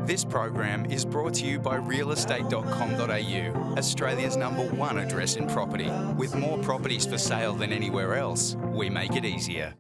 This program is brought to you by realestate.com.au, Australia's #1 address in property. With more properties for sale than anywhere else, we make it easier.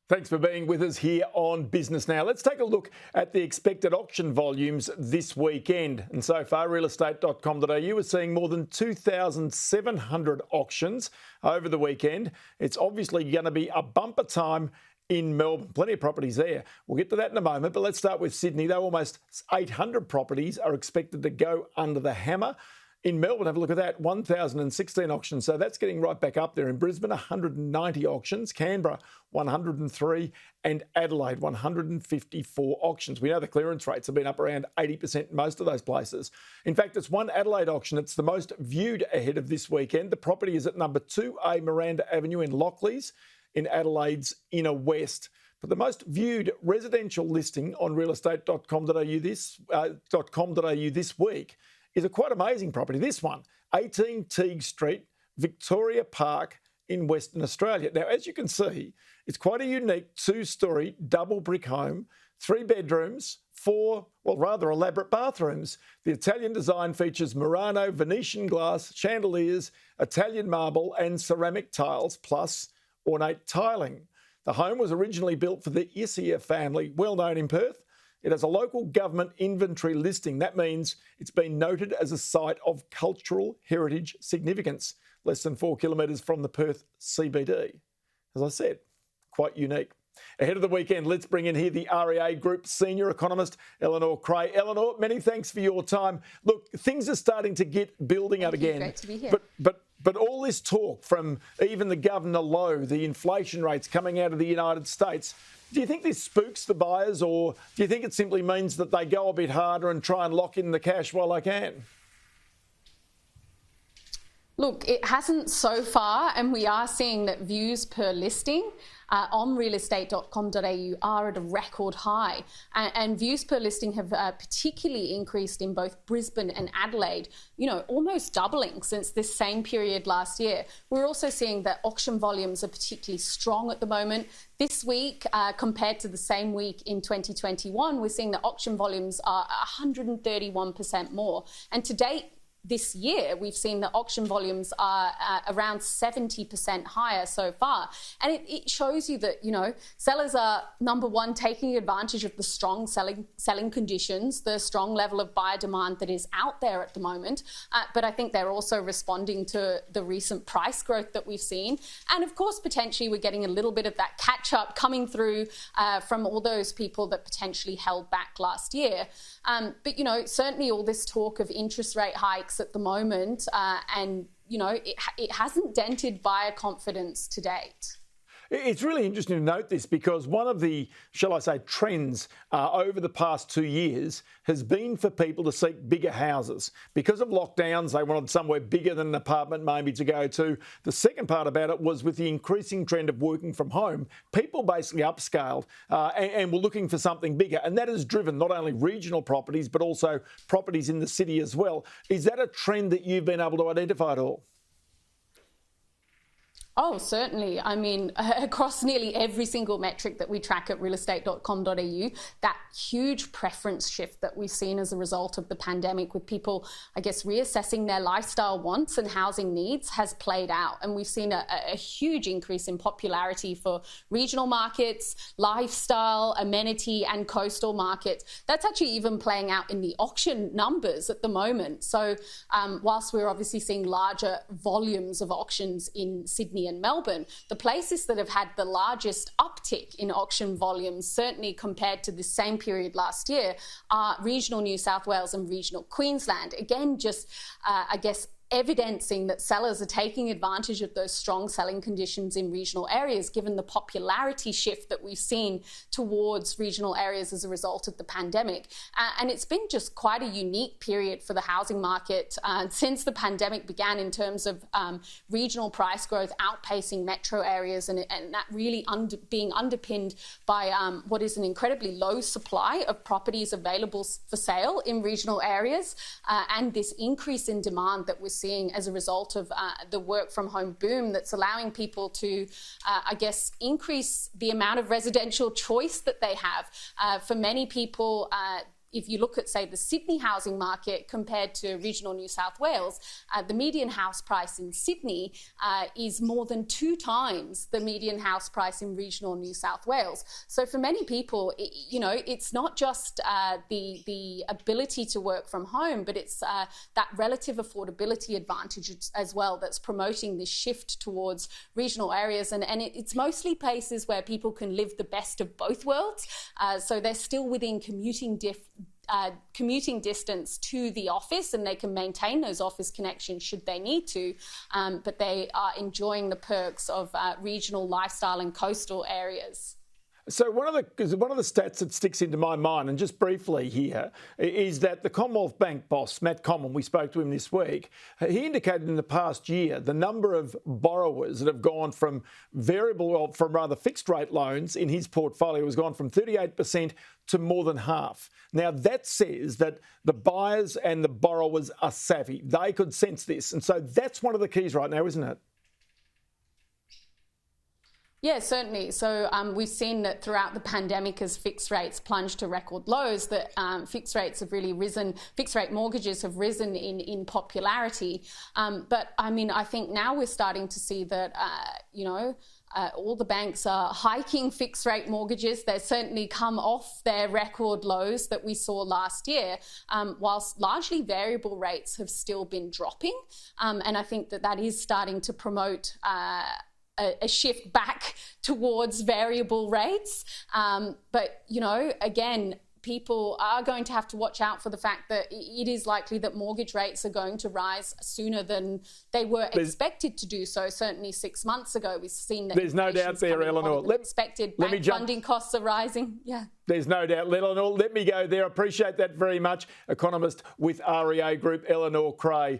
Thanks for being with us here on Business Now. Let's take a look at the expected auction volumes this weekend. And so far, realestate.com.au is seeing more than 2,700 auctions over the weekend. It's obviously going to be a bumper time in Melbourne. Plenty of properties there. We'll get to that in a moment, but let's start with Sydney. Though almost 800 properties are expected to go under the hammer. In Melbourne, have a look at that, 1,016 auctions. So that's getting right back up there. In Brisbane, 190 auctions. Canberra, 103. And Adelaide, 154 auctions. We know the clearance rates have been up around 80% in most of those places. In fact, it's one Adelaide auction. It's the most viewed ahead of this weekend. The property is at number 2A Miranda Avenue in Lockleys in Adelaide's inner west. But the most viewed residential listing on realestate.com.au this week is a quite amazing property. This one, 18 Teague Street, Victoria Park in Western Australia. Now, as you can see, it's quite a unique two-storey double brick home, 3 bedrooms, 4, rather elaborate bathrooms. The Italian design features Murano Venetian glass, chandeliers, Italian marble and ceramic tiles, plus ornate tiling. The home was originally built for the Issia family, well known in Perth. It has a local government inventory listing. That means it's been noted as a site of cultural heritage significance, less than 4 kilometres from the Perth CBD. As I said, quite unique. Ahead of the weekend, let's bring in here the REA Group senior economist, Eleanor Creagh. Eleanor, many thanks for your time. Look, things are starting to get building up again. Great to be here. But all this talk from even the Governor Lowe, the inflation rates coming out of the United States, do you think this spooks the buyers, or do you think it simply means that they go a bit harder and try and lock in the cash while they can? Look, it hasn't so far, and we are seeing that views per listing on realestate.com.au are at a record high. And views per listing have particularly increased in both Brisbane and Adelaide, almost doubling since this same period last year. We're also seeing that auction volumes are particularly strong at the moment. This week, compared to the same week in 2021, we're seeing that auction volumes are 131% more. And to date, this year, we've seen that auction volumes are around 70% higher so far. And it shows you that, sellers are, number one, taking advantage of the strong selling conditions, the strong level of buyer demand that is out there at the moment. But I think they're also responding to the recent price growth that we've seen. And of course, potentially, we're getting a little bit of that catch up coming through from all those people that potentially held back last year. But, certainly all this talk of interest rate hikes at the moment, and it hasn't dented buyer confidence to date. It's really interesting to note this because one of the, shall I say, trends over the past 2 years has been for people to seek bigger houses. Because of lockdowns, they wanted somewhere bigger than an apartment maybe to go to. The second part about it was with the increasing trend of working from home, people basically upscaled and were looking for something bigger. And that has driven not only regional properties, but also properties in the city as well. Is that a trend that you've been able to identify at all? Oh, certainly. I mean, across nearly every single metric that we track at realestate.com.au, that huge preference shift that we've seen as a result of the pandemic with people, I guess, reassessing their lifestyle wants and housing needs has played out. And we've seen a huge increase in popularity for regional markets, lifestyle, amenity and coastal markets. That's actually even playing out in the auction numbers at the moment. So whilst we're obviously seeing larger volumes of auctions in Sydney and Melbourne, the places that have had the largest uptick in auction volumes, certainly compared to the same period last year, are regional New South Wales and regional Queensland. Again, just, I guess, evidencing that sellers are taking advantage of those strong selling conditions in regional areas, given the popularity shift that we've seen towards regional areas as a result of the pandemic. And it's been just quite a unique period for the housing market since the pandemic began, in terms of regional price growth outpacing metro areas, and that really being underpinned by what is an incredibly low supply of properties available for sale in regional areas, and this increase in demand that we're seeing as a result of the work from home boom that's allowing people to, I guess, increase the amount of residential choice that they have. For many people, if you look at, say, the Sydney housing market compared to regional New South Wales, the median house price in Sydney is more than 2 times the median house price in regional New South Wales. So for many people, it's not just the ability to work from home, but it's that relative affordability advantage as well that's promoting this shift towards regional areas. And it's mostly places where people can live the best of both worlds. So they're still within commuting distance to the office, and they can maintain those office connections should they need to, but they are enjoying the perks of regional lifestyle and coastal areas. So one of the stats that sticks into my mind, and just briefly here, is that the Commonwealth Bank boss, Matt Comyn, we spoke to him this week, he indicated in the past year the number of borrowers that have gone from fixed rate loans in his portfolio has gone from 38% to more than half. Now that says that the buyers and the borrowers are savvy. They could sense this. And so that's one of the keys right now, isn't it? Yeah, certainly. So we've seen that throughout the pandemic, as fixed rates plunged to record lows, that fixed rates have really risen, fixed rate mortgages have risen in popularity. But I mean, I think now we're starting to see that, all the banks are hiking fixed rate mortgages. They've certainly come off their record lows that we saw last year, whilst largely variable rates have still been dropping. And I think that is starting to promote a shift back towards variable rates. But, again, people are going to have to watch out for the fact that it is likely that mortgage rates are going to rise sooner than they were expected to do so. Certainly 6 months ago, we've seen that. There's no doubt there, Eleanor. Bank funding costs are rising. Yeah. There's no doubt. Eleanor, let me go there. I appreciate that very much. Economist with REA Group, Eleanor Creagh.